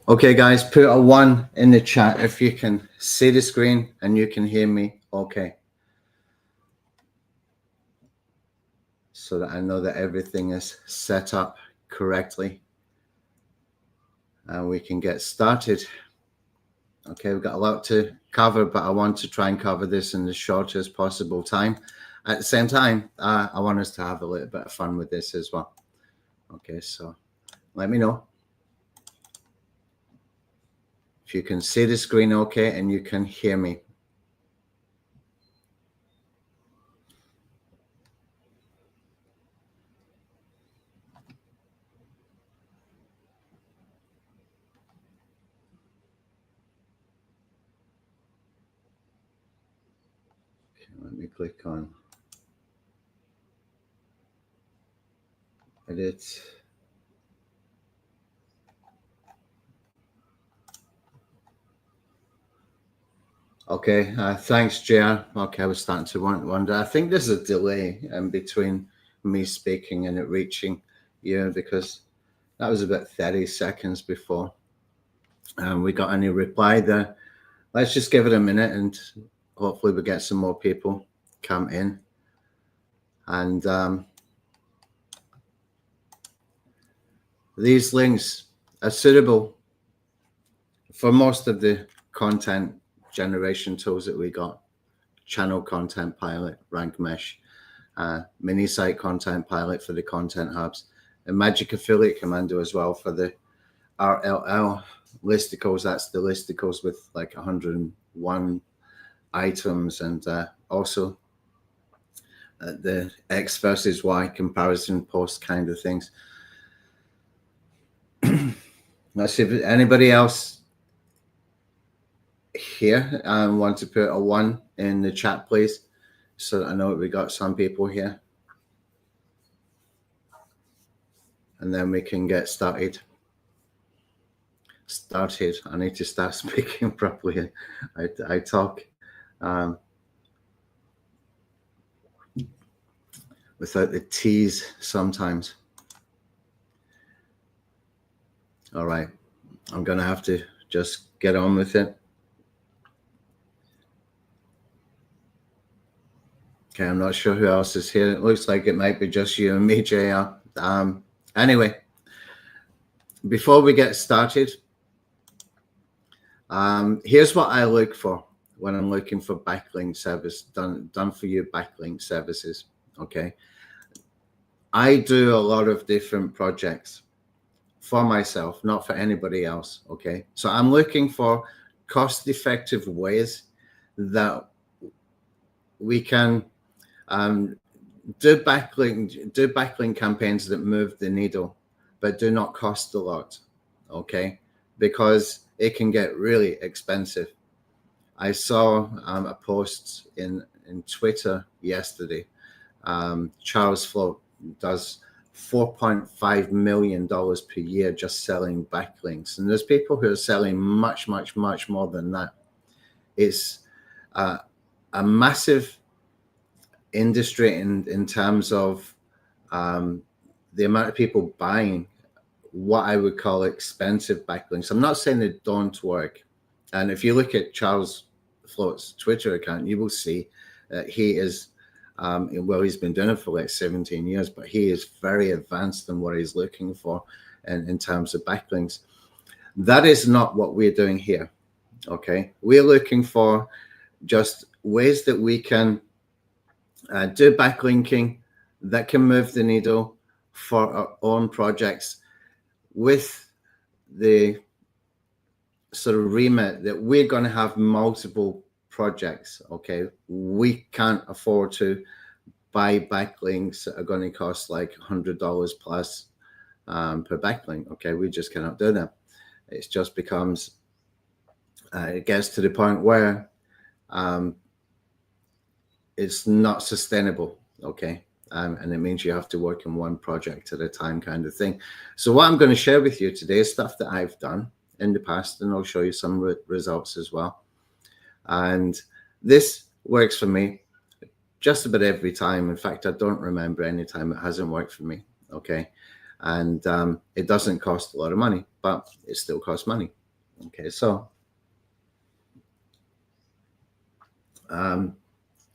Okay, guys, put a 1 in the chat if you can see the screen and you can hear me. Okay. So that I know that everything is set up correctly. And we can get started. Okay, we've got a lot to cover, but I want to try and cover this in the shortest possible time. At the same time, I want us to have a little bit of fun with this as well. Okay, so let me know if you can see the screen okay and you can hear me. Okay, let me click on edit. Okay, thanks, JR. Okay, I was starting to wonder. I think there's a delay in between me speaking and it reaching you, because that was about 30 seconds before we got any reply there. Let's just give it a minute and hopefully we get some more people come in. And these links are suitable for most of the content generation tools that we got: channel content pilot, rank mesh, mini site content pilot for the content hubs, and magic affiliate commando as well for the RLL listicles. That's the listicles with like 101 items, and also the X versus Y comparison post kind of things. Let's see if anybody else here want to put a 1 in the chat, please, so that I know we got some people here, and then we can get started. I need to start speaking properly. I talk without the T's sometimes. All right, I'm gonna have to just get on with it. Okay, I'm not sure who else is here. It looks like it might be just you and me, JR. Anyway, before we get started, here's what I look for when I'm looking for backlink service, done for you backlink services. Okay, I do a lot of different projects for myself, not for anybody else. Okay, so I'm looking for cost-effective ways that we can do backlink campaigns that move the needle, but do not cost a lot. Okay, because it can get really expensive. I saw a post in Twitter yesterday. Charles Float does $4.5 million per year just selling backlinks, and there's people who are selling much more than that. It's a massive industry in terms of the amount of people buying what I would call expensive backlinks. I'm not saying they don't work. And if you look at Charles Float's Twitter account, you will see that he is, well, he's been doing it for like 17 years, but he is very advanced in what he's looking for in terms of backlinks. That is not what we're doing here. Okay, we're looking for just ways that we can do backlinking that can move the needle for our own projects, with the sort of remit that we're going to have multiple projects. Okay, we can't afford to buy backlinks that are going to cost like $100 plus per backlink. Okay, we just cannot do that. It just becomes it gets to the point where it's not sustainable. Okay, and it means you have to work on one project at a time, kind of thing. So what I'm going to share with you today is stuff that I've done in the past, and I'll show you some results as well. And this works for me just about every time. In fact, I don't remember any time it hasn't worked for me. Okay, and it doesn't cost a lot of money. but it still costs money. Okay, so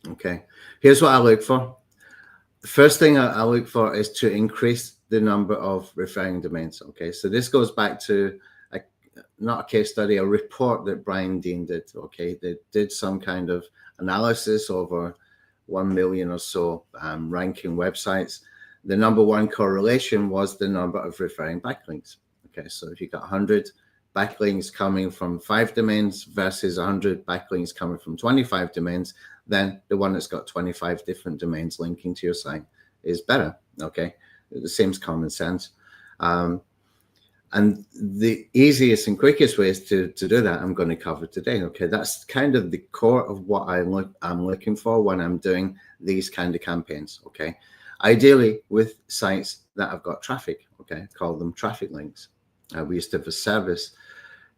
okay, here's what I look for. The first thing I look for is to increase the number of referring domains. Okay, so this goes back to not a case study, a report that Brian Dean did. Okay, they did some kind of analysis over 1 million or so ranking websites. The number one correlation was the number of referring backlinks. Okay, so if you got 100 backlinks coming from 5 domains versus 100 backlinks coming from 25 domains, then the one that's got 25 different domains linking to your site is better. Okay, it seems common sense. And the easiest and quickest ways to do that, I'm going to cover today. Okay, that's kind of the core of what I'm looking for when I'm doing these kind of campaigns. Okay, ideally with sites that have got traffic. Okay, call them traffic links. We used to have a service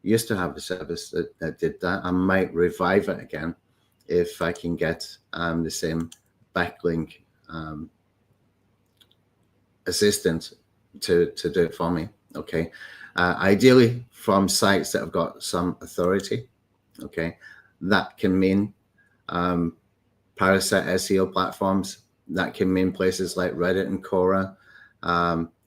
that did that. I might revive it again if I can get the same backlink assistant to do it for me. Okay, ideally from sites that have got some authority. Okay, that can mean parasite SEO platforms. That can mean places like Reddit and Quora,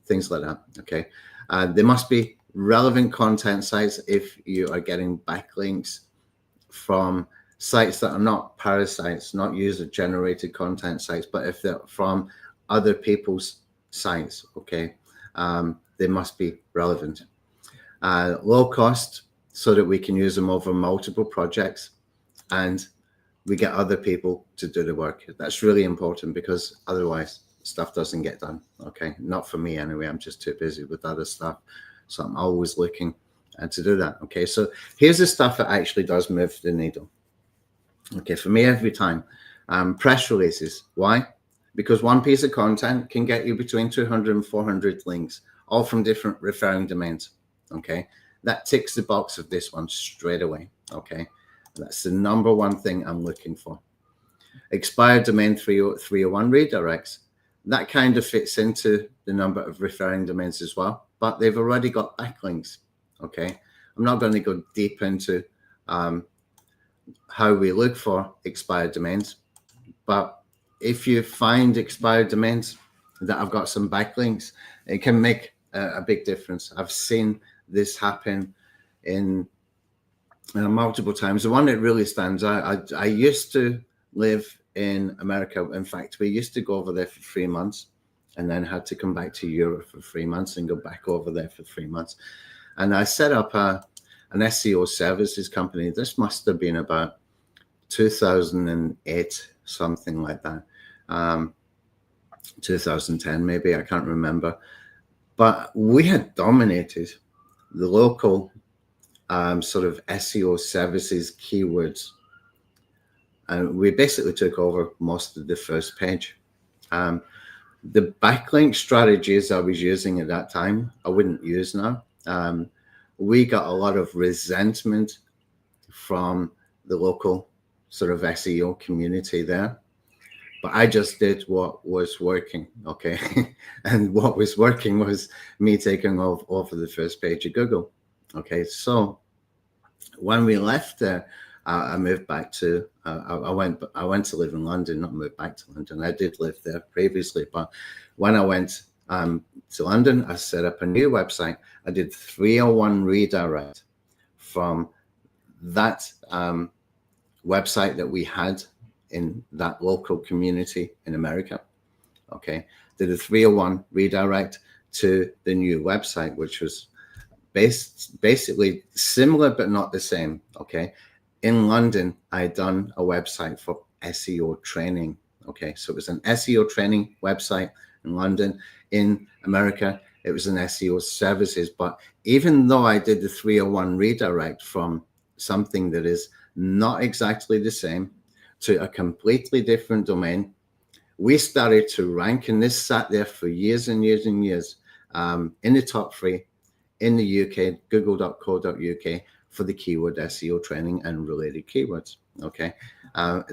things like that. Okay, there must be relevant content sites if you are getting backlinks from sites that are not parasites, not user-generated content sites, but if they're from other people's sites. Okay. They must be relevant. Low cost, so that we can use them over multiple projects and we get other people to do the work. That's really important because otherwise stuff doesn't get done. Okay, not for me anyway. I'm just too busy with other stuff. So I'm always looking to do that. Okay, so here's the stuff that actually does move the needle. Okay, for me every time. Press releases. Why? Because one piece of content can get you between 200 and 400 links, all from different referring domains. Okay, that ticks the box of this one straight away. Okay, that's the number one thing I'm looking for. Expired domain 301 redirects. That kind of fits into the number of referring domains as well, but they've already got backlinks. Okay, I'm not going to go deep into how we look for expired domains, but if you find expired domains that have got some backlinks, it can make a big difference. I've seen this happen in multiple times. The one that really stands out, I used to live in America. In fact, we used to go over there for 3 months and then had to come back to Europe for 3 months and go back over there for 3 months. And I set up an SEO services company. This must have been about 2008, something like that. 2010 maybe, I can't remember. But we had dominated the local sort of SEO services keywords. And we basically took over most of the first page. The backlink strategies I was using at that time, I wouldn't use now. We got a lot of resentment from the local sort of SEO community there. But I just did what was working, okay? And what was working was me taking over the first page of Google, okay? So when we left there, I moved back to, I went to live in London, not moved back to London. I did live there previously, but when I went to London, I set up a new website. I did 301 redirect from that website that we had in that local community in America. Okay, did a 301 redirect to the new website, which was basically similar but not the same. Okay, in London, I had done a website for SEO training. Okay, so it was an SEO training website in London. In America, it was an SEO services. But even though I did the 301 redirect from something that is not exactly the same to a completely different domain, we started to rank, and this sat there for years and years and years in the top 3 in the UK, google.co.uk, for the keyword SEO training and related keywords. Okay,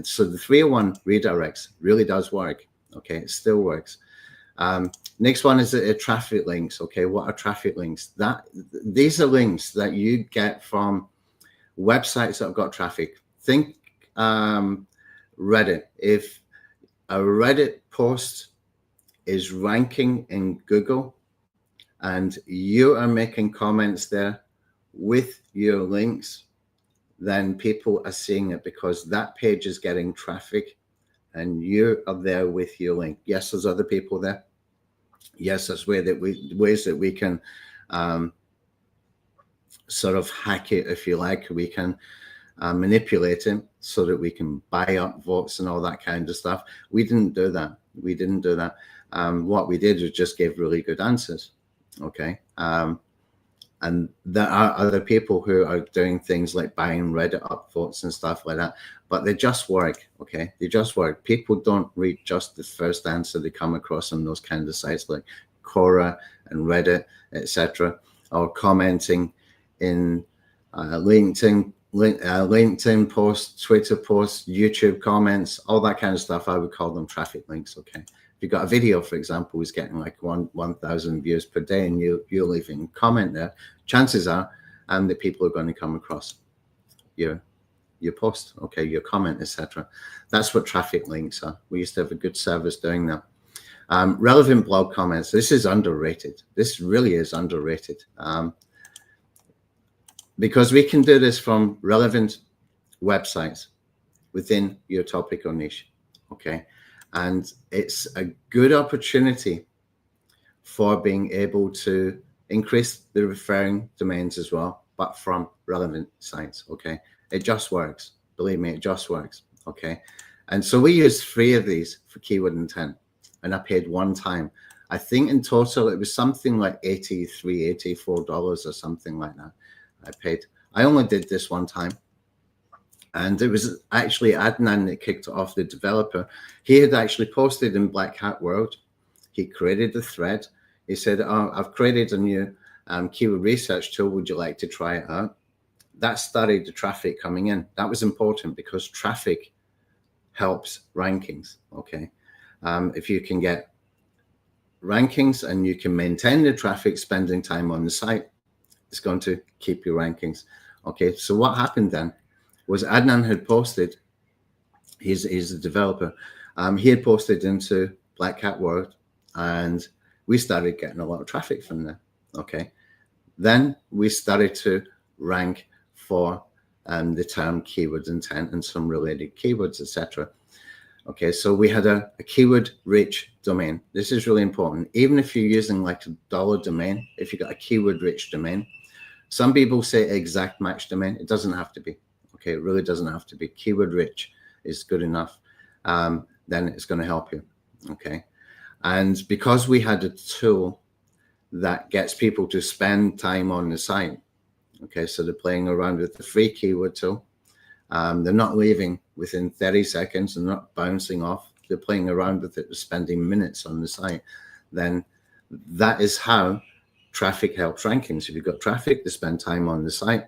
so the 301 redirects really does work. Okay, it still works. Next one is traffic links. Okay, what are traffic links? These are links that you get from websites that have got traffic. Think Reddit. If a Reddit post is ranking in Google and you are making comments there with your links, then people are seeing it because that page is getting traffic and you are there with your link. Yes, there's other people there. Yes, that's ways that we can sort of hack it, if you like. We can manipulate it so that we can buy up votes and all that kind of stuff. We didn't do that. We didn't do that. What we did was just give really good answers. Okay. And there are other people who are doing things like buying Reddit upvotes and stuff like that, but they just work. Okay, they just work. People don't read just the first answer they come across on those kind of sites like Quora and Reddit, etc., or commenting in LinkedIn posts, Twitter posts, YouTube comments, all that kind of stuff. I would call them traffic links. Okay. If you've got a video, for example, is getting like 1,000 views per day and you're leaving a comment there, chances are that people are going to come across your post, okay, your comment, etc. That's what traffic links are. We used to have a good service doing that. Relevant blog comments. This is underrated. This really is underrated because we can do this from relevant websites within your topic or niche, okay? And it's a good opportunity for being able to increase the referring domains as well, but from relevant sites, okay? It just works. Believe me, it just works, okay? And so we use 3 of these for keyword intent, and I paid one time. I think in total it was something like $83, $84 or something like that I paid. I only did this one time. And it was actually Adnan that kicked it off, the developer. He had actually posted in Black Hat World. He created a thread. He said, oh, I've created a new keyword research tool. Would you like to try it out? That started the traffic coming in. That was important because traffic helps rankings, okay? If you can get rankings and you can maintain the traffic spending time on the site, it's going to keep your rankings, okay? So what happened then was Adnan had posted, he's a developer, he had posted into Black Hat World and we started getting a lot of traffic from there, okay? Then we started to rank for the term keyword intent and some related keywords, etc. Okay, so we had a keyword rich domain. This is really important. Even if you're using like a dollar domain, if you got a keyword rich domain, some people say exact match domain. It doesn't have to be. Okay, it really doesn't have to be. Keyword rich is good enough. Then it's going to help you. Okay, and because we had a tool that gets people to spend time on the site. Okay, so they're playing around with the free keyword tool. They're not leaving within 30 seconds and not bouncing off. They're playing around with it, spending minutes on the site. Then that is how traffic helps rankings. If you've got traffic to spend time on the site,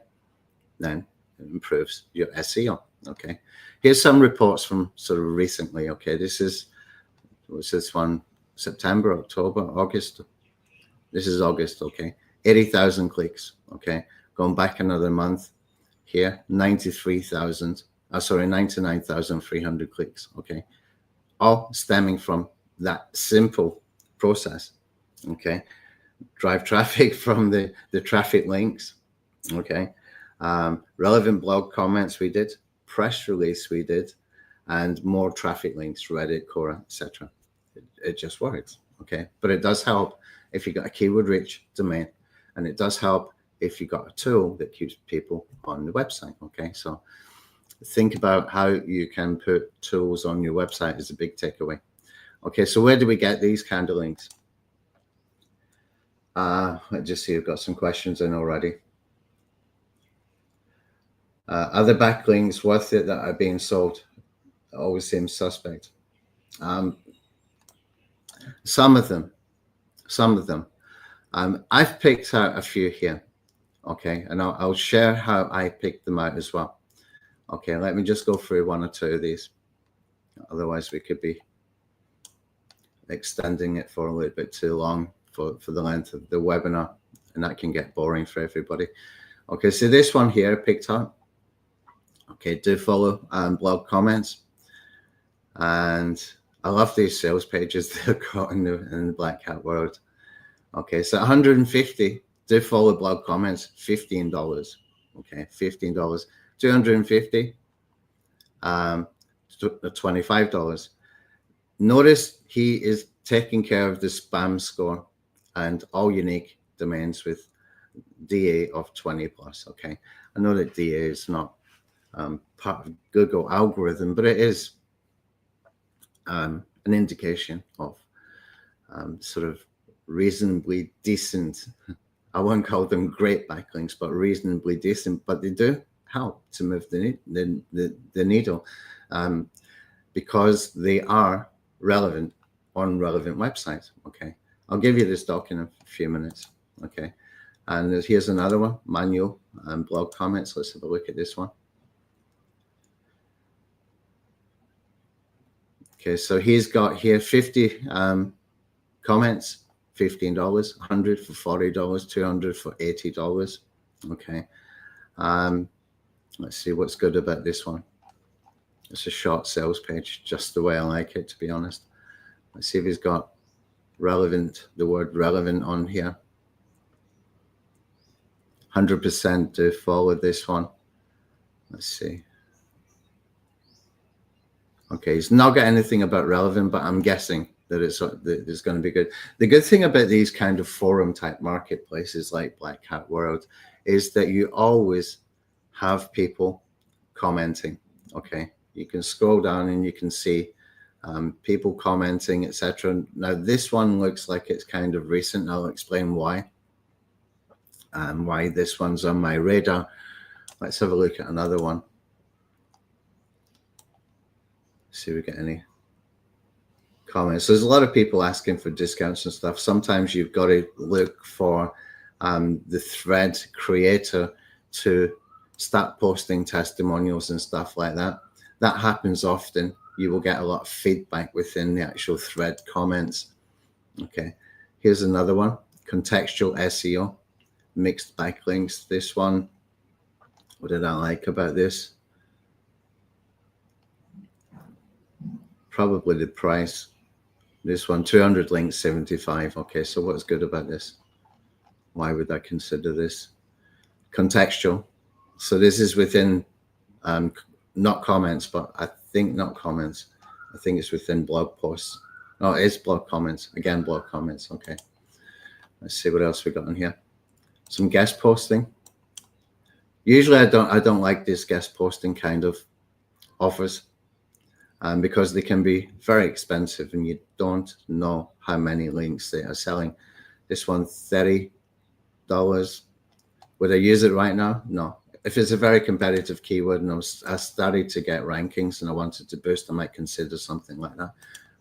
then it improves your SEO. Okay, here's some reports from sort of recently. Okay, what's this one? September, October, August. This is August. Okay, 80,000 clicks. Okay, going back another month. Here, 99,300 clicks. Okay, all stemming from that simple process. Okay, drive traffic from the traffic links. Okay, relevant blog comments we did, press release we did, and more traffic links, Reddit, Quora, etc. It just works. Okay, but it does help if you got a keyword rich domain, and it does help if you got a tool that keeps people on the website. Okay, so think about how you can put tools on your website is a big takeaway. Okay, so where do we get these kind of links? I just see I've got some questions in already. Other backlinks worth it that are being sold? It always seems suspect. Some of them. I've picked out a few here. Okay, and I'll share how I picked them out as well. Okay, let me just go through one or two of these. Otherwise, we could be extending it for a little bit too long for the length of the webinar, and that can get boring for everybody. Okay, so this one here picked up. Okay, do follow blog comments. And I love these sales pages they've got in the Black Hat world. Okay, so 150, do follow blog comments, $15. Okay, $15. 250, $25. Notice he is taking care of the spam score and all unique domains with DA of 20 plus. Okay, I know that DA is not part of Google algorithm, but it is an indication of sort of reasonably decent. I won't call them great backlinks, but reasonably decent. But they do help to move the needle because they are relevant on relevant websites. Okay, I'll give you this doc in a few minutes. Okay, and here's another one, manual blog comments. Let's have a look at this one. Okay, so he's got here 50 comments, $15, 100 for $40, 200 for $80. Okay, let's see what's good about this one. It's a short sales page, just the way I like it, to be honest. Let's see if he's got relevant, the word relevant on here. 100% to follow this one. Let's see. Okay, he's not got anything about relevant, but I'm guessing that it's going to be good. The good thing about these kind of forum type marketplaces like Black Hat World is that you always have people commenting. Okay, you can scroll down and you can see people commenting, etc. Now this one looks like it's kind of recent. I'll explain why and why this one's on my radar. Let's have a look at another one. See if we get any comments. There's a lot of people asking for discounts and stuff. Sometimes you've got to look for the thread creator to start posting testimonials and stuff like that. That happens often. You will get a lot of feedback within the actual thread comments. Okay, here's another one, contextual SEO, mixed backlinks. This one, what did I like about this? Probably the price. This one, 200 links, 75. Okay, so what's good about this? Why would I consider this? Contextual. So this is within, not comments, but I think not comments. I think it's within blog posts. Oh, it's blog comments. Again, blog comments. Okay. Let's see what else we got on here. Some guest posting. Usually I don't like this guest posting kind of offers. Because they can be very expensive and you don't know how many links they are selling. This one, $30. Would I use it right now? No. If it's a very competitive keyword and I started to get rankings and I wanted to boost, I might consider something like that.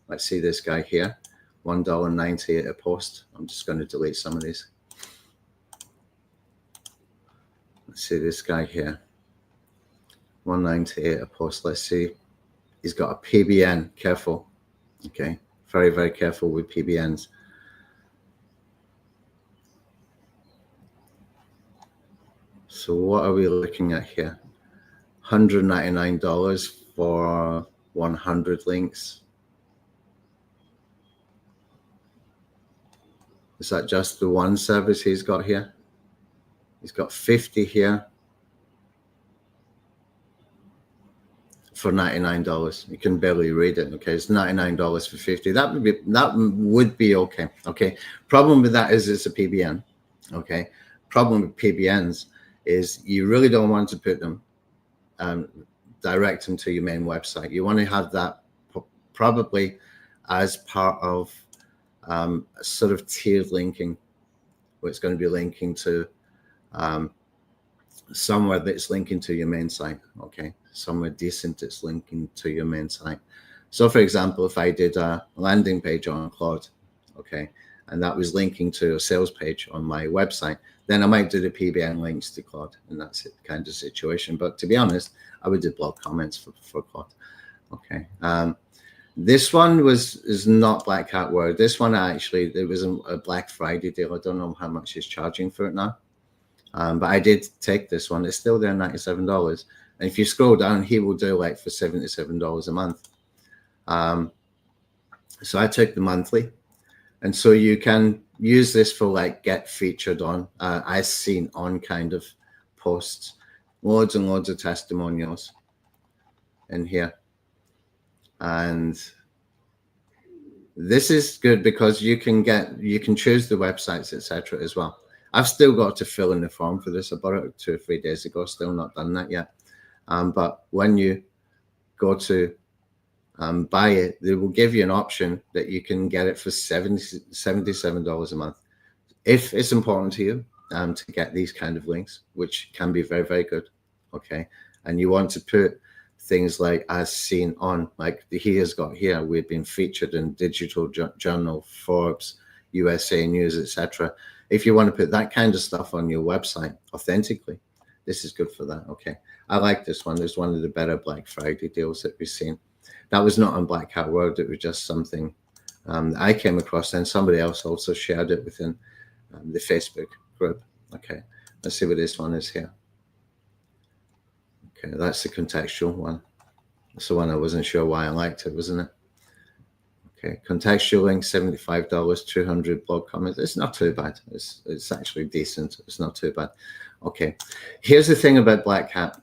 Let's see this guy here, $1.98 a post. I'm just going to delete some of these. Let's see this guy here, $1.98 a post. Let's see. He's got a PBN, careful. Okay, very, very careful with PBNs. So what are we looking at here? $199 for 100 links. Is that just the one service he's got here? He's got 50 here. For $99, you can barely read it. Okay, it's $99 for 50. That would be okay. Okay, problem with that is it's a PBN. Okay, problem with PBNs is you really don't want to put them direct them to your main website. You want to have that probably as part of sort of tiered linking, where it's going to be linking to somewhere that's linking to your main site. Okay, somewhere decent that's linking to your main site. So for example, if I did a landing page on Claude, okay, and that was linking to a sales page on my website, then I might do the PBN links to Claude, and that's it kind of situation. But to be honest, I would do blog comments for Claude. Okay, This one is not Black Hat Word. This one actually, it was a Black Friday deal. I don't know how much he's charging for it now. But I did take this one. It's still there, $97. And if you scroll down, he will do like for $77 a month. So I took the monthly. And so you can use this for like get featured on, as seen on kind of posts, loads and loads of testimonials in here. And this is good because you can choose the websites, etc. as well. I've still got to fill in the form for this. I bought it 2 or 3 days ago, still not done that yet. But when you go to buy it, they will give you an option that you can get it for $77 a month. If it's important to you to get these kind of links, which can be very, very good, okay? And you want to put things like as seen on, like he has got here, we've been featured in Digital Journal, Forbes, USA News, etc. If you want to put that kind of stuff on your website authentically, this is good for that, okay? I like this one. It's one of the better Black Friday deals that we've seen. That was not on Black Hat World. It was just something that I came across, and somebody else also shared it within the Facebook group. Okay, let's see what this one is here. Okay, that's the contextual one. That's the one I wasn't sure why I liked it, wasn't it? Okay, contextual link, $75, 200 blog comments. It's not too bad. It's actually decent. It's not too bad. Okay, here's the thing about Black Hat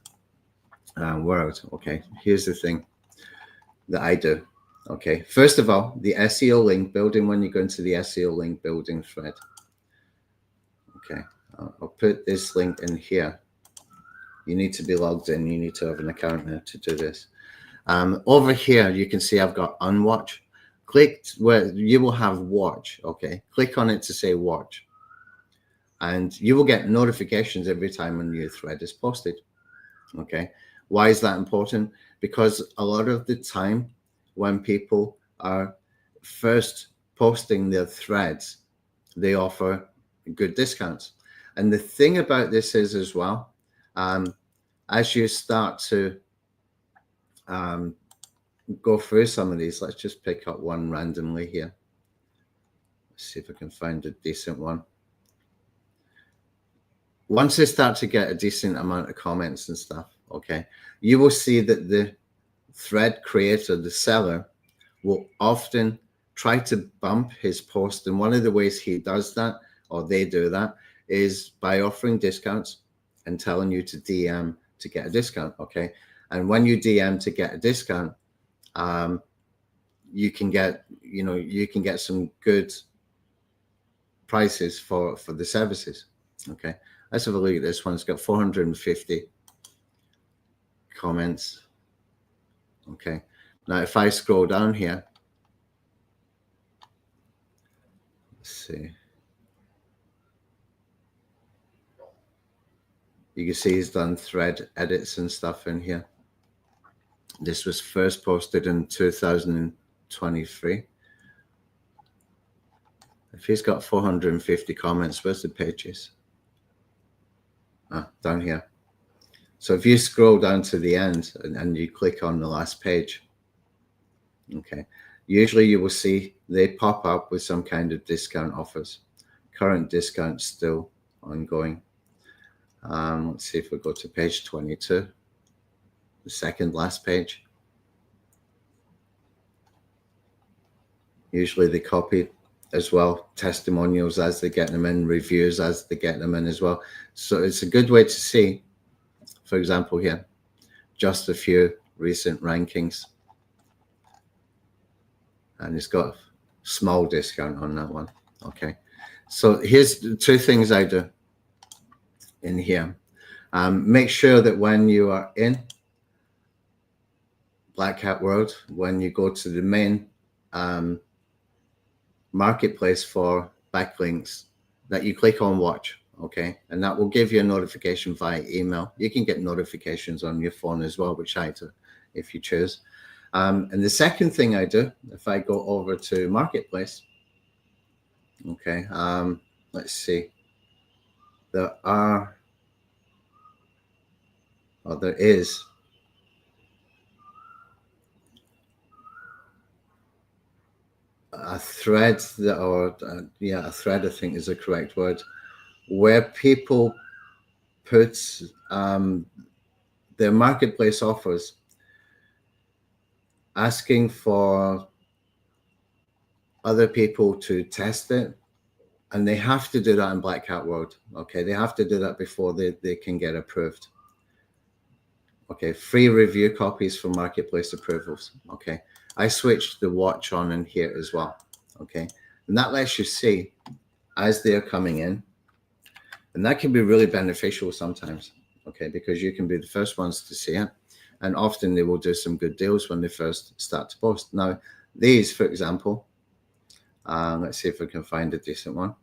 World. Okay, here's the thing that I do. Okay, first of all, the SEO link building, when you go into the SEO link building thread. Okay, I'll put this link in here. You need to be logged in. You need to have an account now to do this. Over here, you can see I've got unwatch. Click where you will have watch. Okay, click on it to say watch. And you will get notifications every time a new thread is posted. Okay, why is that important? Because a lot of the time when people are first posting their threads, they offer good discounts. And the thing about this is as well, as you start to go through some of these, let's just pick up one randomly here. Let's see if I can find a decent one. Once they start to get a decent amount of comments and stuff, okay, you will see that the thread creator, the seller, will often try to bump his post. And one of the ways he does that, or they do that, is by offering discounts and telling you to DM to get a discount, okay? And when you DM to get a discount, you can get, you can get some good prices for the services, okay? Let's have a look at this one. It's got 450 comments. Okay. Now, if I scroll down here, let's see. You can see he's done thread edits and stuff in here. This was first posted in 2023. If he's got 450 comments, where's the pages? Down here. So if you scroll down to the end and you click on the last page, okay, usually you will see they pop up with some kind of discount offers. Current discount still ongoing. Let's see if we go to page 22, the second last page. Usually they copy as well testimonials as they get them in, reviews as they get them in as well. So it's a good way to see, for example, here, just a few recent rankings. And it's got a small discount on that one. Okay. So here's the 2 things I do in here. Make sure that when you are in Black Hat World, when you go to the main marketplace for backlinks, that you click on watch, okay? And that will give you a notification via email. You can get notifications on your phone as well, which I do if you choose. And the second thing I do, if I go over to marketplace, okay, let's see, there is a thread that, or yeah, a thread I think is the correct word, where people put their marketplace offers, asking for other people to test it, and they have to do that in Black Hat World. Okay, they have to do that before they can get approved. Okay, free review copies for marketplace approvals. Okay, I switched the watch on in here as well. Okay, and that lets you see as they're coming in, and that can be really beneficial sometimes. Okay, because you can be the first ones to see it, and often they will do some good deals when they first start to post. Now, these, for example, let's see if we can find a decent one.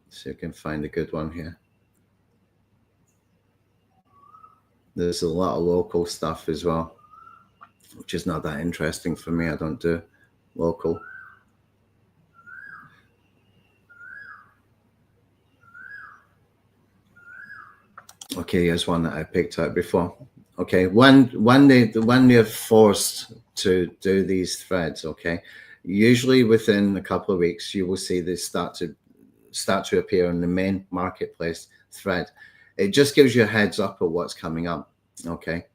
See if we can find a good one here. There's a lot of local stuff as well, which is not that interesting for me. I don't do local. Okay, here's one that I picked out before. Okay, when they're forced to do these threads, okay, usually within a couple of weeks you will see this start to appear on the main marketplace thread. It just gives you a heads up of what's coming up, okay,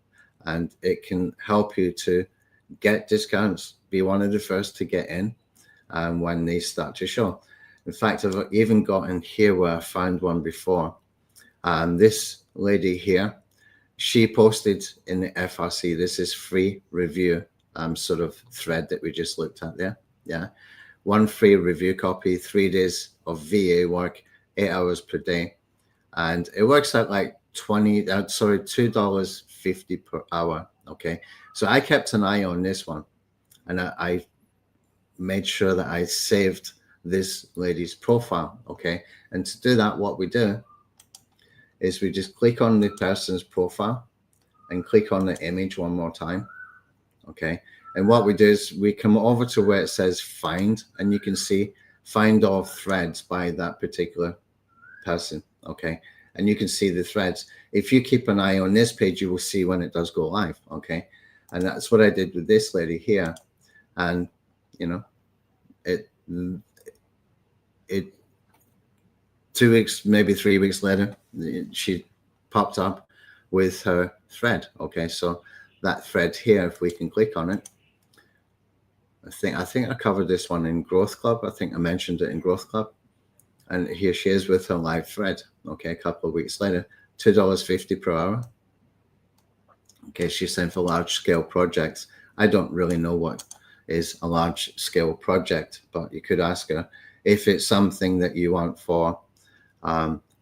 and it can help you to get discounts, be one of the first to get in when they start to show. In fact, I've even got in here where I found one before. This lady here, she posted in the FRC, this is free review sort of thread that we just looked at there. Yeah, one free review copy, 3 days of VA work, 8 hours per day, and it works out like $2.50 per hour. Okay, so I kept an eye on this one, and I made sure that I saved this lady's profile. Okay, and to do that, what we do is we just click on the person's profile and click on the image one more time. Okay, and what we do is we come over to where it says find, and you can see find all threads by that particular person. Okay, and you can see the threads. If you keep an eye on this page, you will see when it does go live. Okay, and that's what I did with this lady here. And you know, it 2 weeks, maybe 3 weeks later, she popped up with her thread. Okay, so that thread here, if we can click on it, I think I covered this one in Growth Club. I think I mentioned it in Growth Club. And here she is with her live thread. Okay, a couple of weeks later, $2.50 per hour. Okay, she's saying for large scale projects. I don't really know what is a large scale project, but you could ask her if it's something that you want for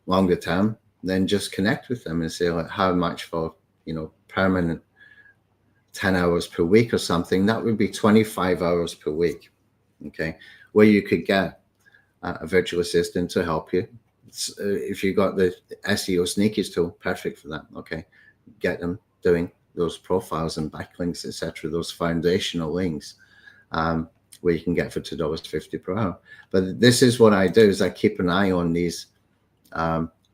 longer term. Then just connect with them and say, like, how much for, you know, permanent 10 hours per week or something. That would be 25 hours per week. Okay, where you could get a virtual assistant to help you. If you got the SEO sneakers tool, perfect for that. Okay, get them doing those profiles and backlinks, etc., those foundational links where you can get for $2.50 per hour. But this is what I do: is I keep an eye on these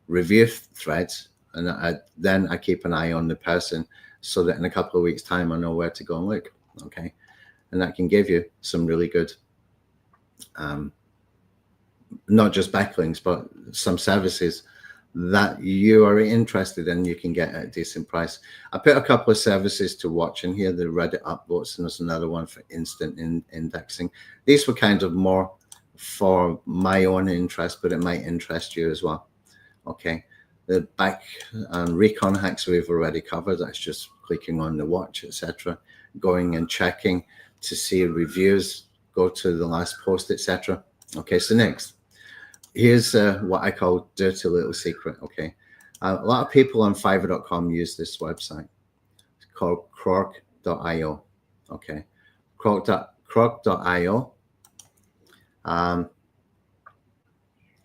review threads, and then I keep an eye on the person, so that in a couple of weeks' time I know where to go and look. Okay, and that can give you some really good not just backlinks, but some services that you are interested in, you can get at a decent price. I put a couple of services to watch in here, the Reddit upvotes, and there's another one for instant indexing. These were kind of more for my own interest, but it might interest you as well. Okay, the back recon hacks we've already covered. That's just clicking on the watch, etc., going and checking to see reviews, go to the last post, etc. Okay, so next, here's what I call dirty little secret. Okay, a lot of people on Fiverr.com use this website. It's called croc.io. Okay, croc.io.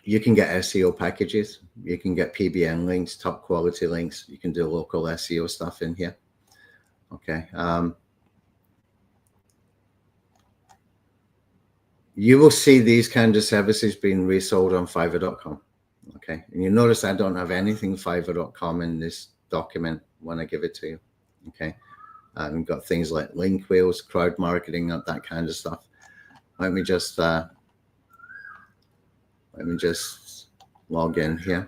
You can get SEO packages. You can get PBN links, top quality links. You can do local SEO stuff in here. Okay. You will see these kind of services being resold on Fiverr.com. Okay, and you notice I don't have anything Fiverr.com in this document when I give it to you. Okay, And we've got things like link wheels, crowd marketing, that kind of stuff. Let me just log in here.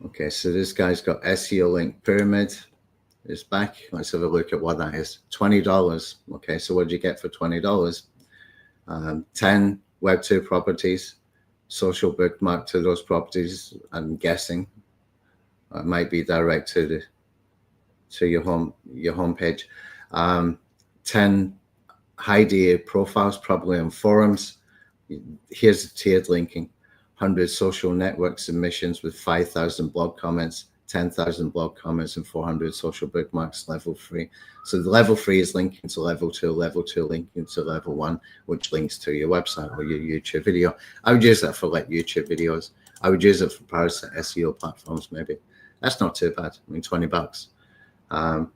Okay, so this guy's got SEO link pyramid. It's back. Let's have a look at what that is. $20. Okay, so what do you get for $20? 10 Web2 properties, social bookmark to those properties. I'm guessing it might be direct to your homepage. 10 high profiles, probably on forums. Here's the tiered linking. 100 social network submissions with 5,000 blog comments, 10,000 blog comments, and 400 social bookmarks, level 3. So the level 3 is linking to level 2, level 2 linking to level 1, which links to your website or your YouTube video. I would use that for like YouTube videos. I would use it for parasite SEO platforms, maybe. That's not too bad. I mean, $20. And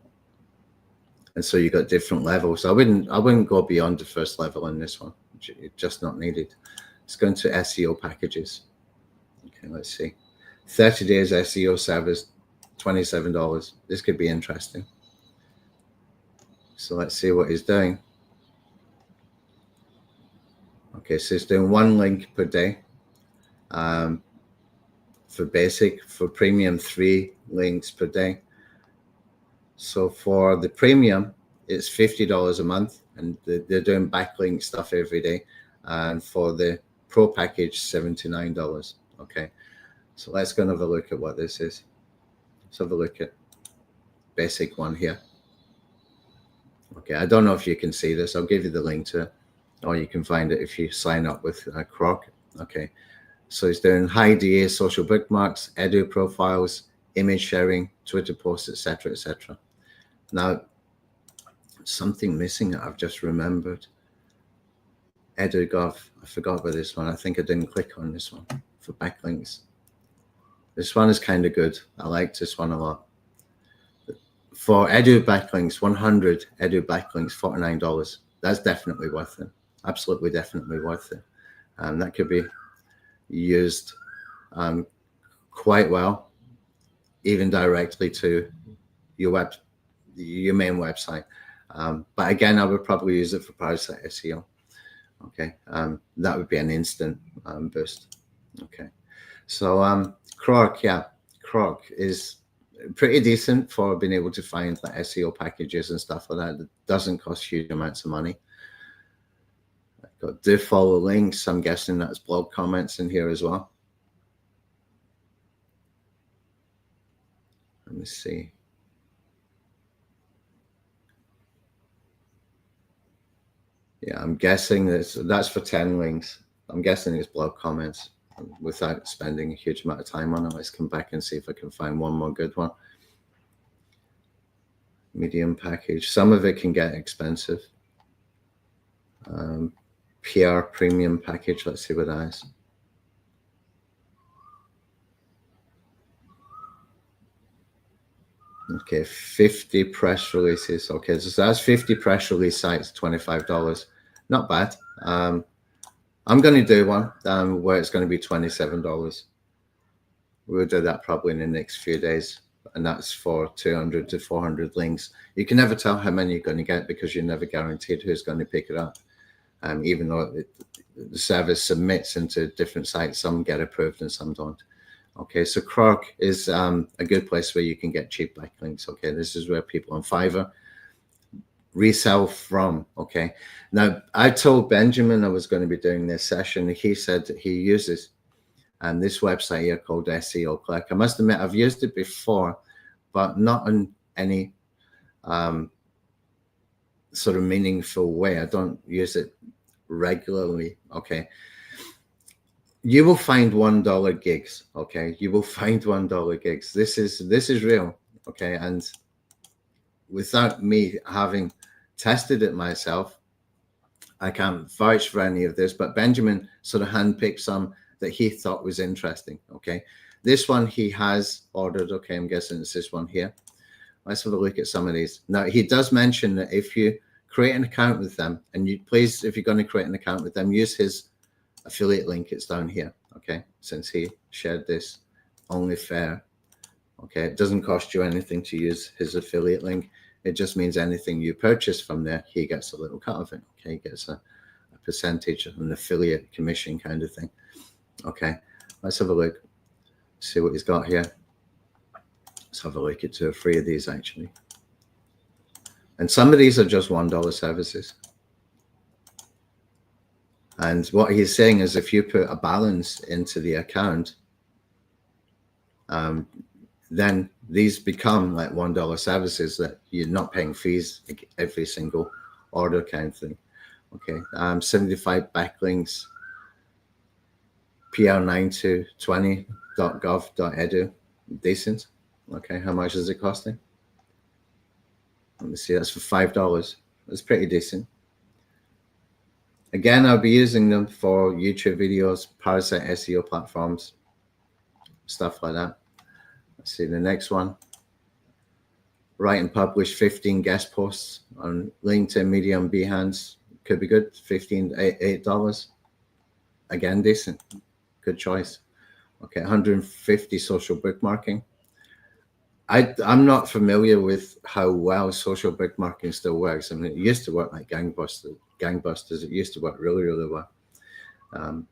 so you got different levels. I wouldn't go beyond the first level in this one. It's just not needed. Let's go into SEO packages. Okay, let's see. 30 days SEO service, $27. This could be interesting. So let's see what he's doing. Okay, so he's doing 1 link per day. For basic, for premium, 3 links per day. So for the premium, it's $50 a month, and they're doing backlink stuff every day. And for the pro package, $79. Okay, so let's go and have a look at what this is. Let's have a look at basic one here. Okay, I don't know if you can see this. I'll give you the link to it, or you can find it if you sign up with Croc. Okay, so he's doing high DA, social bookmarks, edu profiles, image sharing, Twitter posts, etc., etc. Now, something missing that I've just remembered. EduGov, I forgot about this one. I think I didn't click on this one for backlinks. This one is kind of good. I like this one a lot. For edu backlinks, 100 edu backlinks, $49. That's definitely worth it. Absolutely, definitely worth it. That could be used quite well, even directly to your main website. But again, I would probably use it for parasite SEO. Okay, that would be an instant boost. Okay, so Croc, yeah, Croc is pretty decent for being able to find like SEO packages and stuff like that. It doesn't cost huge amounts of money. I've got do follow links. I'm guessing that's blog comments in here as well. Let me see. Yeah, I'm guessing that's for 10 links. I'm guessing it's blog comments without spending a huge amount of time on it. Let's come back and see if I can find one more good one. Medium package. Some of it can get expensive. PR premium package. Let's see what that is. Okay, 50 press releases. Okay, so that's 50 press release sites, $25. Not bad. I'm going to do one where it's going to be $27. We'll do that probably in the next few days. And that's for 200 to 400 links. You can never tell how many you're going to get because you're never guaranteed who's going to pick it up. Even though the service submits into different sites, some get approved and some don't. Okay, so Croc is a good place where you can get cheap backlinks. Okay, this is where people on Fiverr resell from. Okay, now I told Benjamin I was going to be doing this session. He said that he uses this website here called SEO Click. I must admit I've used it before, but not in any sort of meaningful way. I don't use it regularly. Okay. You will find $1 gigs. Okay, you will find $1 gigs. This is real. Okay, and without me having tested it myself, I can't vouch for any of this. But Benjamin sort of handpicked some that he thought was interesting. Okay, this one he has ordered. Okay, I'm guessing it's this one here. Let's have a look at some of these. Now he does mention that if you create an account with them, and you please, if you're going to create an account with them, use his affiliate link, it's down here. Okay, since he shared this, only fair. Okay, it doesn't cost you anything to use his affiliate link. It just means anything you purchase from there, he gets a little cut of it. Okay, he gets a percentage, an affiliate commission kind of thing. Okay, let's have a look, see what he's got here. Let's have a look at 2 or 3 of these actually. And some of these are just $1 services. And what he's saying is if you put a balance into the account, then these become like $1 services that you're not paying fees like every single order kind of thing. Okay, 75 backlinks, pr9220.gov.edu, decent. Okay, how much is it costing? Let me see, that's for $5. That's pretty decent. Again, I'll be using them for YouTube videos, parasite SEO platforms, stuff like that. Let's see the next one. Write and publish 15 guest posts on LinkedIn, Medium, Behance. Could be good. $8. Again, decent. Good choice. Okay, 150 social bookmarking. I'm not familiar with how well social bookmarking still works. I mean, it used to work like gangbusters. It used to work really, really well. I'm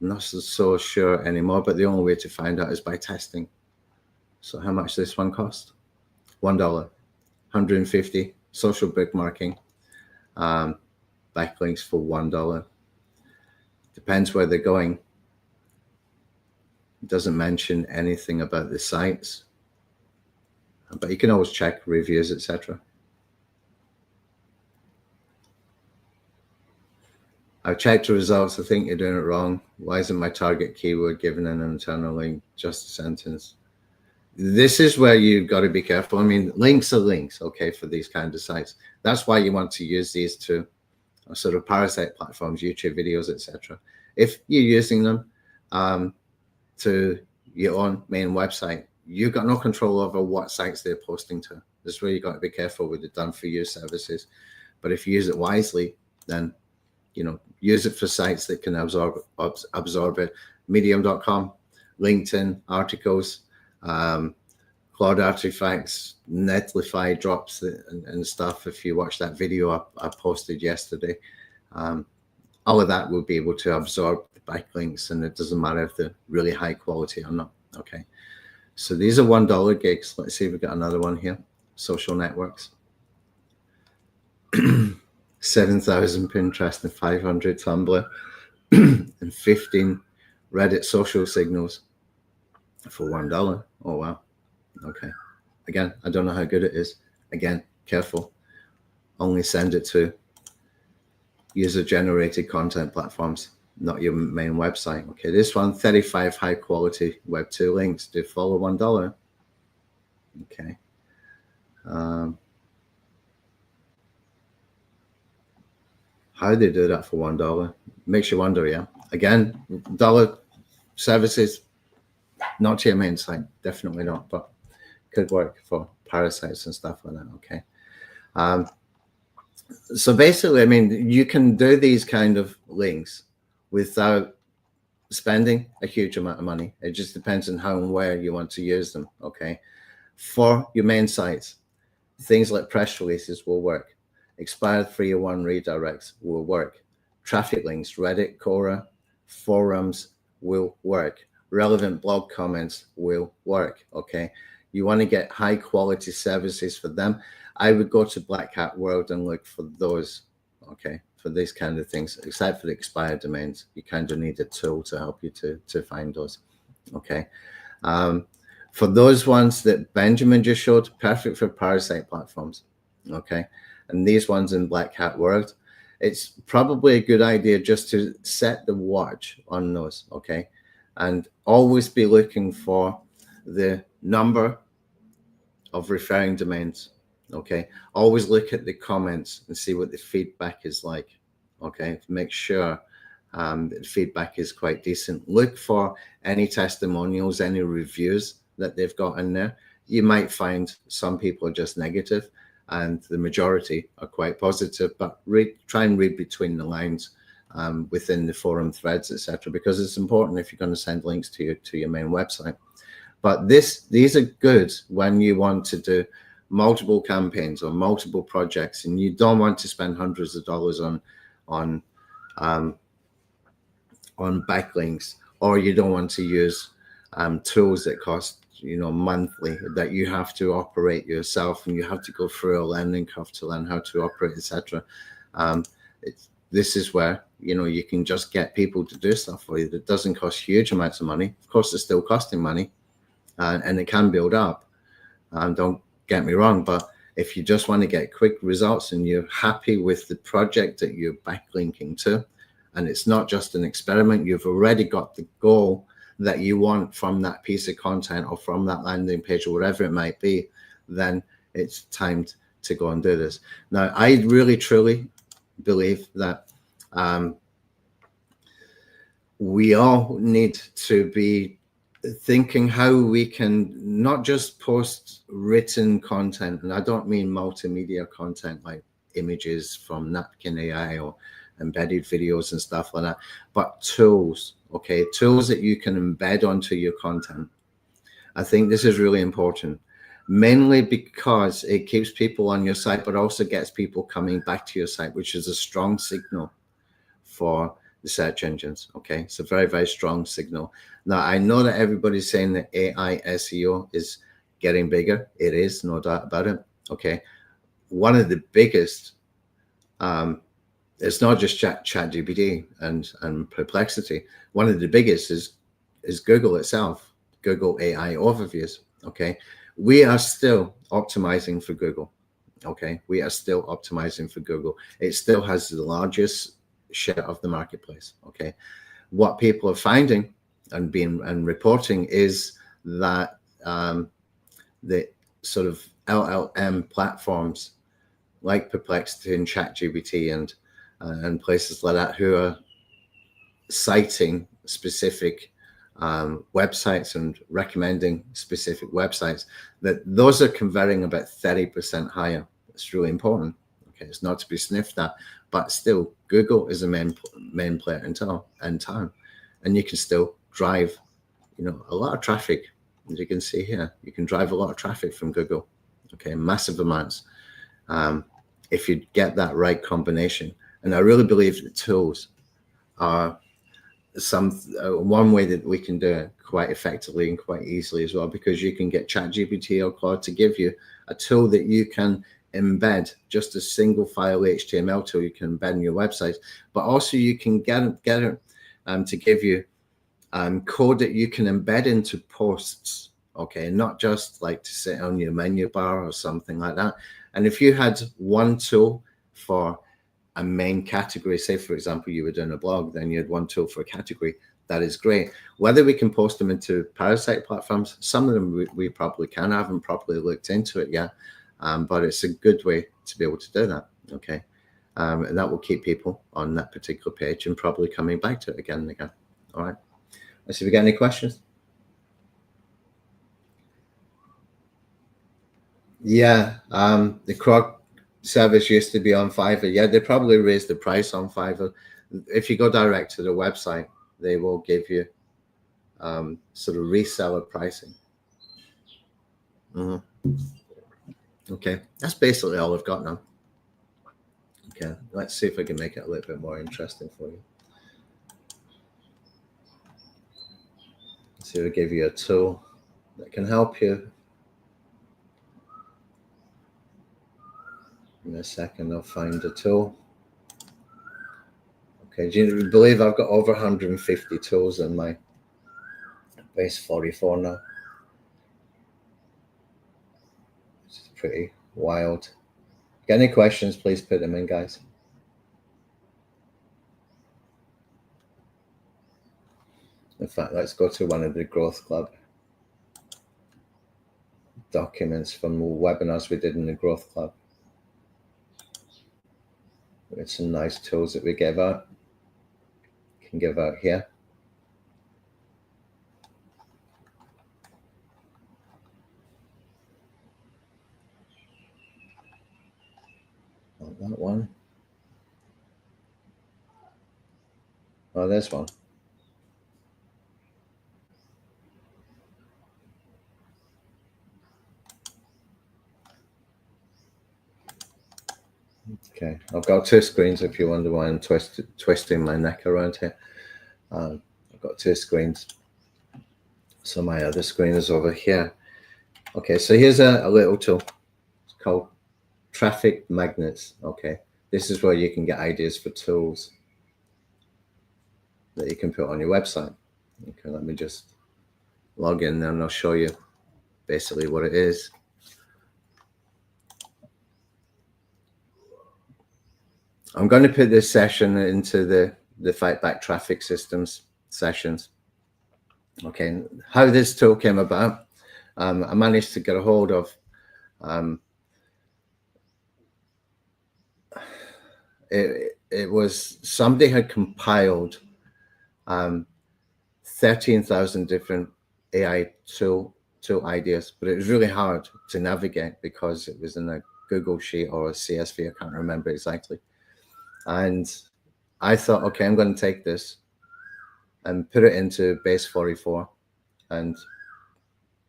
not so sure anymore, but the only way to find out is by testing. So how much this one cost? $1. 150 social bookmarking, backlinks for $1. Depends where they're going. It doesn't mention anything about the sites, but you can always check reviews, etc. I've checked the results. I think you're doing it wrong. Why isn't my target keyword given an internal link? Just a sentence. This is where you've got to be careful. I mean, links are links, okay, for these kind of sites. That's why you want to use these two sort of parasite platforms, YouTube videos, etc. If you're using them to your own main website, you've got no control over what sites they're posting to. This is where you've got to be careful with the done for you services. But if you use it wisely, then, you know, use it for sites that can absorb it. Medium.com, LinkedIn, articles, Cloud Artifacts, Netlify drops and stuff. If you watch that video I posted yesterday, all of that will be able to absorb the backlinks, and it doesn't matter if they're really high quality or not. Okay, so these are $1 gigs. Let's see if we've got another one here. Social networks. 7,000 Pinterest and 500 Tumblr and 15 Reddit social signals for $1. Oh, wow. Okay. Again, I don't know how good it is. Again, careful. Only send it to user-generated content platforms, not your main website. Okay, this one, 35 high-quality Web 2 links. Do follow $1. Okay. How do they do that for $1? Makes you wonder, yeah. Again, dollar services, not to your main site, definitely not, but could work for parasites and stuff like that, okay. So basically, I mean, you can do these kind of links without spending a huge amount of money. It just depends on how and where you want to use them, okay. For your main sites, things like press releases will work. Expired 301 redirects will work. Traffic links, Reddit, Quora, forums will work. Relevant blog comments will work, okay? You want to get high quality services for them. I would go to Black Hat World and look for those, okay, for these kind of things, except for the expired domains. You kind of need a tool to help you to find those, okay? For those ones that Benjamin just showed, perfect for parasite platforms, okay? And these ones in Black Hat World, it's probably a good idea just to set the watch on those, okay? And always be looking for the number of referring domains, okay? Always look at the comments and see what the feedback is like, okay? Make sure that the feedback is quite decent. Look for any testimonials, any reviews that they've got in there. You might find some people are just negative, and the majority are quite positive, but try and read between the lines within the forum threads, etc., because it's important if you're going to send links to your main website. But these are good when you want to do multiple campaigns or multiple projects, and you don't want to spend hundreds of dollars on backlinks, or you don't want to use tools that cost monthly, that you have to operate yourself, and you have to go through a learning curve to learn how to operate, etc. This is where you can just get people to do stuff for you that doesn't cost huge amounts of money. Of course, it's still costing money, and it can build up. Don't get me wrong, but if you just want to get quick results and you're happy with the project that you're backlinking to, and it's not just an experiment, you've already got the goal that you want from that piece of content or from that landing page or whatever it might be, then it's time to go and do this. Now, I really, truly believe that we all need to be thinking how we can not just post written content, and I don't mean multimedia content like images from Napkin AI or embedded videos and stuff like that, but tools, okay? Tools that you can embed onto your content. I think this is really important, mainly because it keeps people on your site, but also gets people coming back to your site, which is a strong signal for the search engines. Okay, it's a very, very strong signal. Now, I know that everybody's saying that AI SEO is getting bigger. It is, no doubt about it. Okay, one of the biggest, it's not just ChatGPT and Perplexity. One of the biggest is Google itself, Google AI overviews. Okay, we are still optimizing for Google. Okay, we are still optimizing for Google. It still has the largest share of the marketplace. Okay, what people are finding and reporting is that the sort of LLM platforms like Perplexity and ChatGPT and places like that, who are citing specific websites and recommending specific websites, that those are converting about 30% higher. It's really important. Okay, it's not to be sniffed at, but still, Google is a main player in town, and you can still drive, a lot of traffic. As you can see here, you can drive a lot of traffic from Google. Okay, massive amounts. If you get that right combination, and I really believe that tools are one way that we can do it quite effectively and quite easily as well, because you can get ChatGPT or Claude to give you a tool that you can embed, just a single file HTML tool you can embed in your website, but also you can get it to give you code that you can embed into posts. Okay, not just like to sit on your menu bar or something like that. And if you had one tool for a main category, say for example you were doing a blog, then you had one tool for a category. That is great. Whether we can post them into parasite platforms, some of them we probably can. I haven't properly looked into it yet, but it's a good way to be able to do that. Okay, and that will keep people on that particular page and probably coming back to it again and again. All right, let's see if we get any questions. Yeah, the Croc service used to be on Fiverr. Yeah, they probably raised the price on Fiverr. If you go direct to the website, they will give you sort of reseller pricing. Okay, that's basically all I've got now. Okay, let's see if I can make it a little bit more interesting for you. So we'll give you a tool that can help you. In a second, I'll find the tool. Okay, do you believe I've got over 150 tools in my base 44 now? It's pretty wild. Got any questions, please put them in, guys. In fact, let's go to one of the Growth Club documents from webinars we did in the Growth Club. It's some nice tools that we give out. Can give out here. Not that one. Oh, there's one. Okay, I've got two screens if you wonder why I'm twisting my neck around here. I've got two screens. So my other screen is over here. Okay, so here's a little tool. It's called Traffic Magnets. Okay, this is where you can get ideas for tools that you can put on your website. Okay, let me just log in and I'll show you basically what it is. I'm going to put this session into the Fight Back Traffic Systems sessions. Okay, how this tool came about, I managed to get a hold of it was somebody had compiled 13,000 different AI tool ideas, but it was really hard to navigate because it was in a Google Sheet or a CSV. I can't remember exactly. And I thought, okay, I'm going to take this and put it into Base 44 and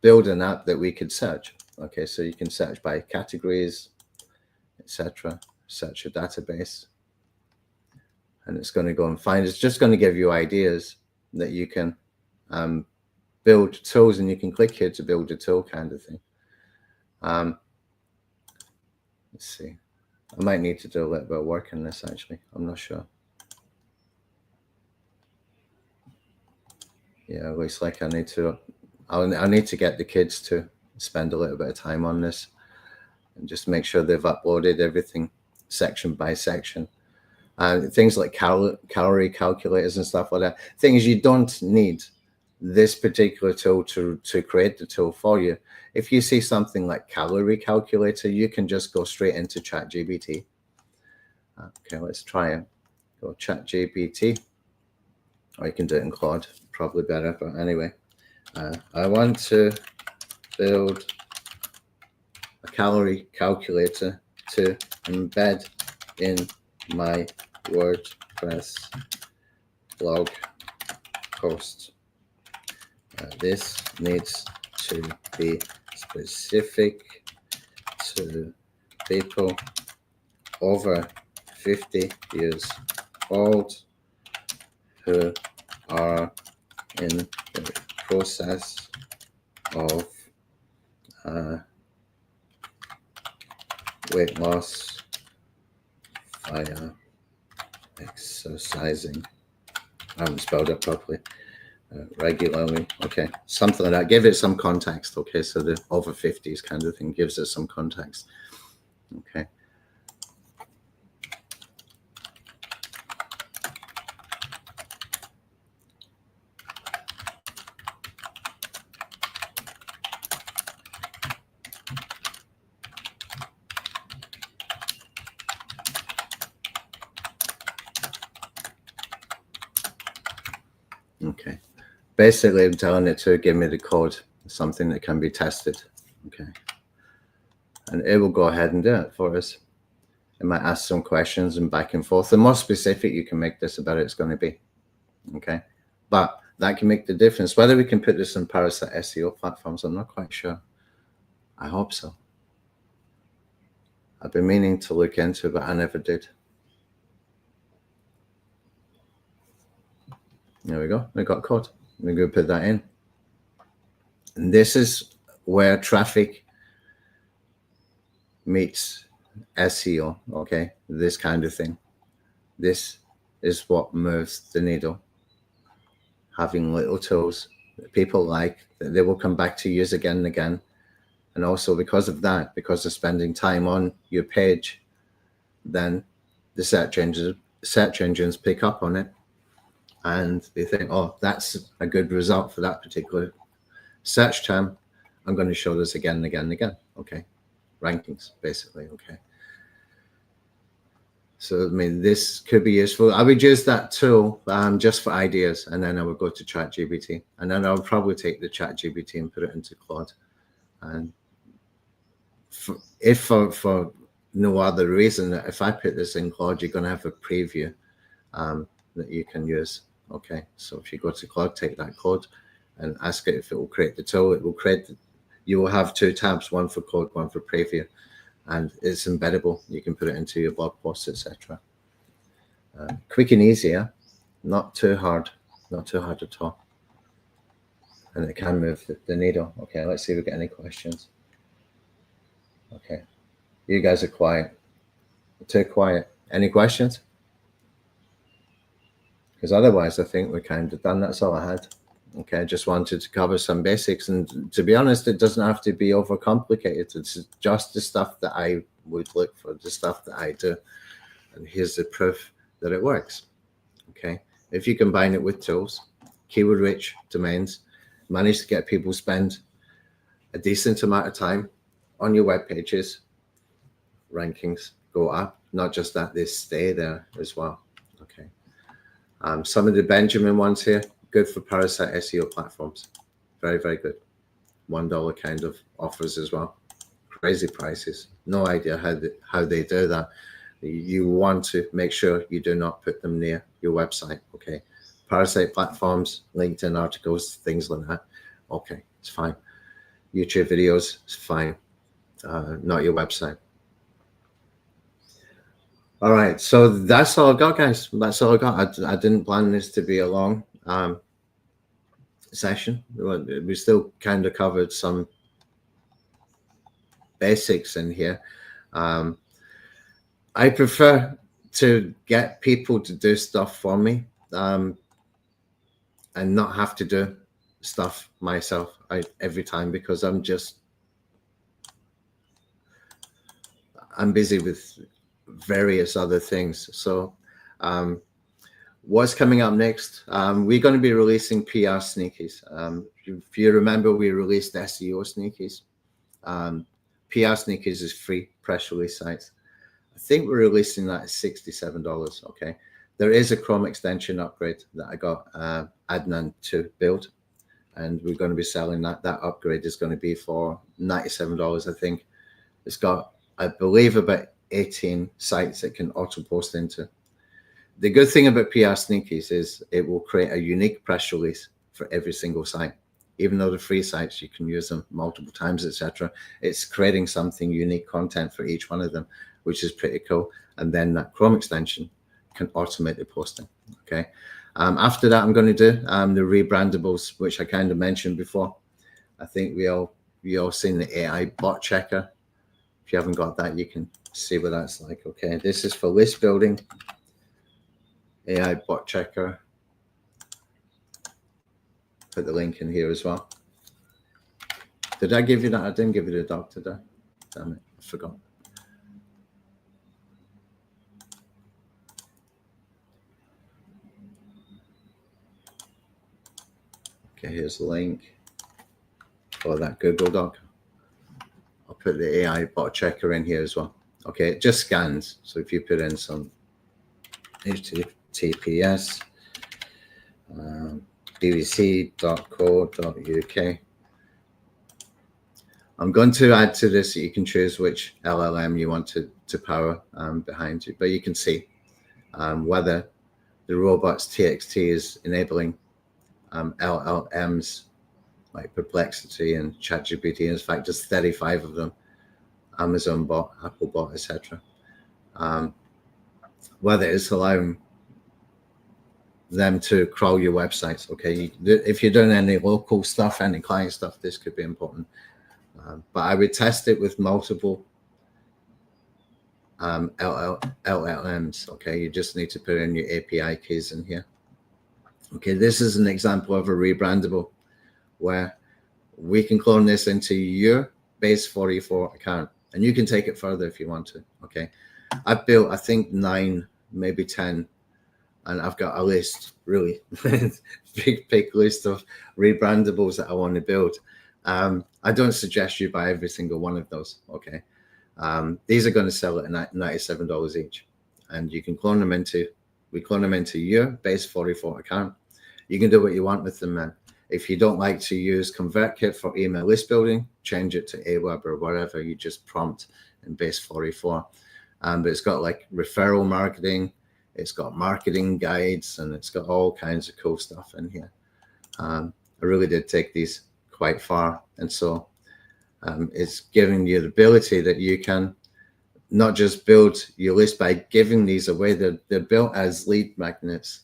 build an app that we could search. Okay, so you can search by categories, etc. Search a database, and it's going to go and find. It's just going to give you ideas that you can build tools, and you can click here to build a tool kind of thing. Let's see. I might need to do a little bit of work on this, actually. I'm not sure. Yeah, it looks like I need to. I need to get the kids to spend a little bit of time on this and just make sure they've uploaded everything section by section. Things like calorie calculators and stuff like that. Things you don't need this particular tool to create the tool for you. If you see something like calorie calculator, you can just go straight into ChatGPT. Okay, let's try it. Go ChatGPT, or you can do it in Claude, probably better. But anyway, I want to build a calorie calculator to embed in my WordPress blog post. This needs to be specific to people over 50 years old who are in the process of weight loss via exercising. I haven't spelled it properly. Regularly. Okay, something like that. Give it some context. Okay, so the over 50s kind of thing gives it some context. Okay. Okay. Basically, I'm telling it to give me the code, something that can be tested. Okay. And it will go ahead and do it for us. It might ask some questions and back and forth. The more specific you can make this, the better it's going to be. Okay. But that can make the difference. Whether we can put this in Parasite SEO platforms, I'm not quite sure. I hope so. I've been meaning to look into it, but I never did. There we go. We got code. We're going to put that in. And this is where traffic meets SEO, okay? This kind of thing. This is what moves the needle. Having little tools that people like, that they will come back to use again and again. And also because of that, because of spending time on your page, then the search engines pick up on it. And they think, oh, that's a good result for that particular search term. I'm going to show this again and again and again. Okay. Rankings, basically. Okay. So, I mean, this could be useful. I would use that tool just for ideas. And then I would go to ChatGPT. And then I would probably take the ChatGPT and put it into Claude. And if for no other reason, if I put this in Claude, you're going to have a preview that you can use. Okay, so if you go to Cloud, take that code and ask it if it will create the tool. It will create, you will have 2 tabs, one for code, one for preview, and it's embeddable. You can put it into your blog posts, etc. Quick and easier, not too hard at all. And it can move the needle. Okay, let's see if we get any questions. Okay, you guys are quiet. Too quiet. Any questions? Because otherwise, I think we're kind of done. That's all I had. Okay, I just wanted to cover some basics. And to be honest, it doesn't have to be overcomplicated. It's just the stuff that I would look for, the stuff that I do. And here's the proof that it works. Okay, if you combine it with tools, keyword-rich domains, manage to get people spend a decent amount of time on your web pages, rankings go up. Not just that, they stay there as well. Okay. Some of the Benjamin ones here, good for parasite SEO platforms. Very, very good. $1 kind of offers as well. Crazy prices. No idea how they do that. You want to make sure you do not put them near your website. Okay. Parasite platforms, LinkedIn articles, things like that. Okay, it's fine. YouTube videos, it's fine. Not your website. All right, so that's all I got, guys. That's all I got. I didn't plan this to be a long session. We still kind of covered some basics in here. I prefer to get people to do stuff for me and not have to do stuff myself every time, because I'm busy with various other things. So what's coming up next? We're going to be releasing PR sneakies. If you remember, we released SEO sneakies. PR sneakies is free press release sites. I think we're releasing that at $67. Okay, there is a Chrome extension upgrade that I got Adnan to build, and we're going to be selling that. That upgrade is going to be for $97. I think it's got, I believe, about 18 sites it can auto post into. The good thing about PR sneakies is it will create a unique press release for every single site. Even though the free sites, you can use them multiple times, etc. It's creating something unique content for each one of them, which is pretty cool. And then that Chrome extension can automate the posting. Okay. After that, I'm going to do the rebrandables, which I kind of mentioned before. I think we all seen the AI bot checker. If you haven't got that, you can see what that's like. Okay, this is for list building. AI bot checker. Put the link in here as well. Did I give you that? I didn't give you the doc today. Damn it, I forgot. Okay, here's the link for that Google Doc. I'll put the AI bot checker in here as well. Okay, it just scans. So if you put in some HTTPS, bbc.co.uk. I'm going to add to this that you can choose which LLM you want to power behind you, but you can see whether the robots TXT is enabling LLMs like Perplexity and ChatGPT. In fact, there's 35 of them, Amazon bot, Apple bot, etc. Whether it's allowing them to crawl your websites. Okay, if you're doing any local stuff, any client stuff, this could be important. But I would test it with multiple LLMs. Okay, you just need to put in your API keys in here. Okay, this is an example of a rebrandable where we can clone this into your base 44 account, and you can take it further if you want to. Okay, I've built, I think, 9, maybe 10, and I've got a list, really big list of rebrandables that I want to build. I don't suggest you buy every single one of those. Okay, these are going to sell at $97 each, and you can clone them into. We clone them into your base 44 account. You can do what you want with them, man. If you don't like to use ConvertKit for email list building, change it to Aweber or whatever. You just prompt in base 44. But it's got like referral marketing. It's got marketing guides, and it's got all kinds of cool stuff in here. I really did take these quite far. And so it's giving you the ability that you can not just build your list by giving these away. They're built as lead magnets.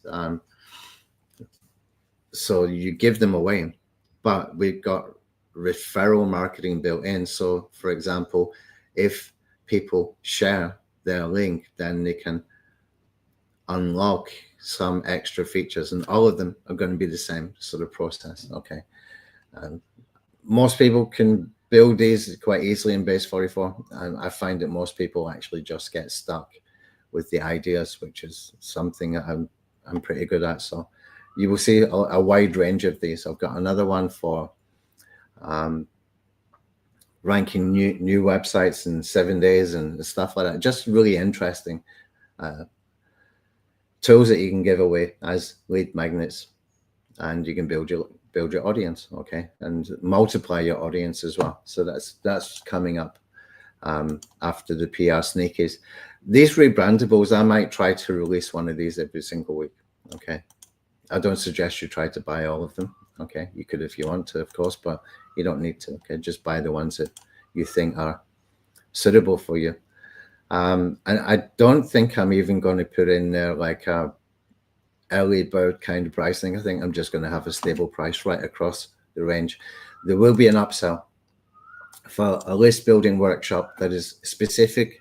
So you give them away, but we've got referral marketing built in. So for example, if people share their link, then they can unlock some extra features, and all of them are going to be the same sort of process. Okay. Most people can build these quite easily in Base 44. And I find that most people actually just get stuck with the ideas, which is something that I'm pretty good at. So you will see a wide range of these. I've got another one for ranking new websites in 7 days and stuff like that. Just really interesting tools that you can give away as lead magnets, and you can build your audience, okay, and multiply your audience as well. So that's coming up after the PR sneakies. These rebrandables, I might try to release one of these every single week. Okay, I don't suggest you try to buy all of them. Okay, you could if you want to, of course, but you don't need to. Okay, just buy the ones that you think are suitable for you. And I don't think I'm even going to put in there like a early bird kind of pricing. I think I'm just going to have a stable price right across the range. There will be an upsell for a list building workshop that is specific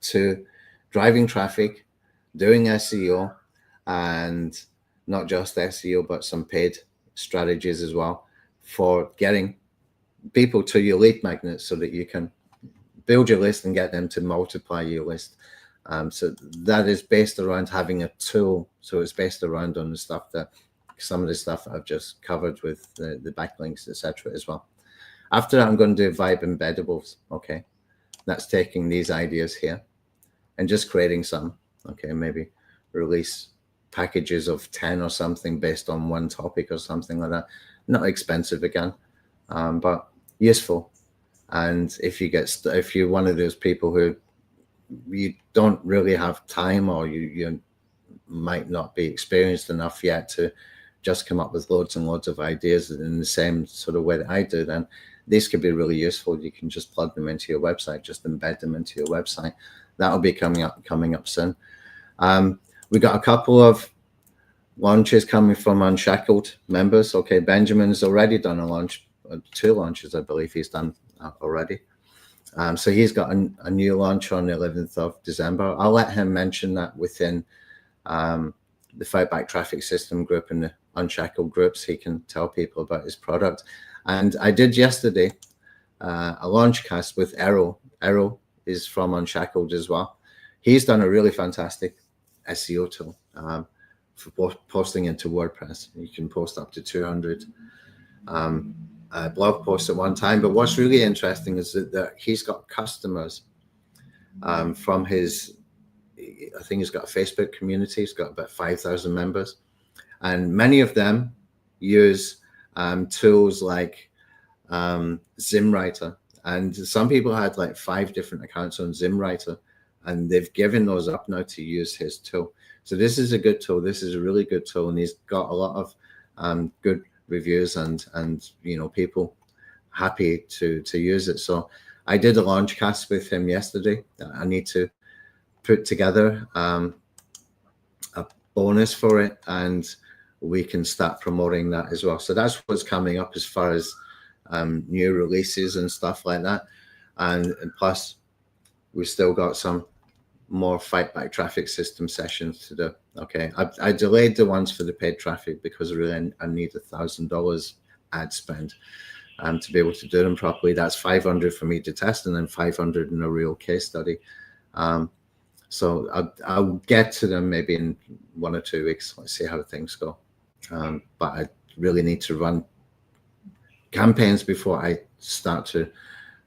to driving traffic, doing SEO, and not just SEO, but some paid strategies as well for getting people to your lead magnets so that you can build your list and get them to multiply your list. So that is based around having a tool. So it's based around on the stuff that some of the stuff I've just covered with the backlinks, etc. as well. After that, I'm going to do Vibe embeddables. Okay, that's taking these ideas here and just creating some. Okay, maybe release packages of 10 or something based on one topic or something like that. Not expensive again, but useful. And if you're one of those people who you don't really have time, or you might not be experienced enough yet to just come up with loads and loads of ideas in the same sort of way that I do, then these could be really useful. You can just plug them into your website, just embed them into your website. That'll be coming up soon. We got a couple of launches coming from Unshackled members. Okay, Benjamin's already done a launch, 2 launches, I believe he's done already. So he's got a new launch on the 11th of December. I'll let him mention that within the Fightback Traffic System group and the Unshackled groups. He can tell people about his product. And I did yesterday a launch cast with Errol. Errol is from Unshackled as well. He's done a really fantastic SEO tool for posting into WordPress. You can post up to 200 blog posts at one time. But what's really interesting is that he's got customers from his, I think he's got a Facebook community. He's got about 5,000 members, and many of them use tools like ZimWriter. And some people had like 5 different accounts on ZimWriter, and they've given those up now to use his tool. So this is a good tool. This is a really good tool, and he's got a lot of good reviews and people happy to use it. So I did a launch cast with him yesterday. I need to put together a bonus for it, and we can start promoting that as well. So that's what's coming up as far as new releases and stuff like that. And plus we've still got some more Fightback Traffic System sessions to do. Okay, I delayed the ones for the paid traffic because really I need $1,000 ad spend to be able to do them properly. That's 500 for me to test, and then 500 in a real case study. So I'll get to them maybe in 1 or 2 weeks. Let's see how things go. But I really need to run campaigns before I start to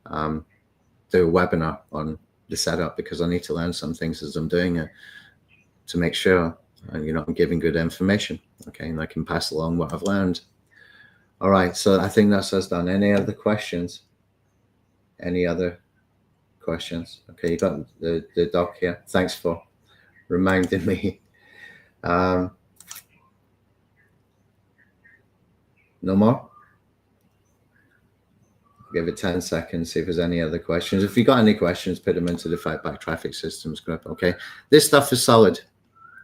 do a webinar on the setup, because I need to learn some things as I'm doing it to make sure I'm giving good information. Okay, and I can pass along what I've learned. All right, so I think that's us done. Any other questions? Any other questions? Okay, you got the doc here. Thanks for reminding me. No more? Give it 10 seconds, see if there's any other questions. If you got any questions, put them into the Fightback Traffic Systems group, okay? This stuff is solid,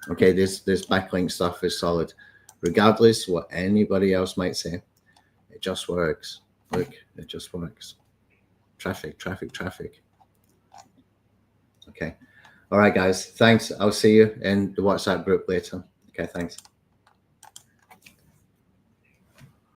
okay? This backlink stuff is solid. Regardless what anybody else might say, it just works. Look, it just works. Traffic, traffic, traffic. Okay. All right, guys. Thanks. I'll see you in the WhatsApp group later. Okay, thanks.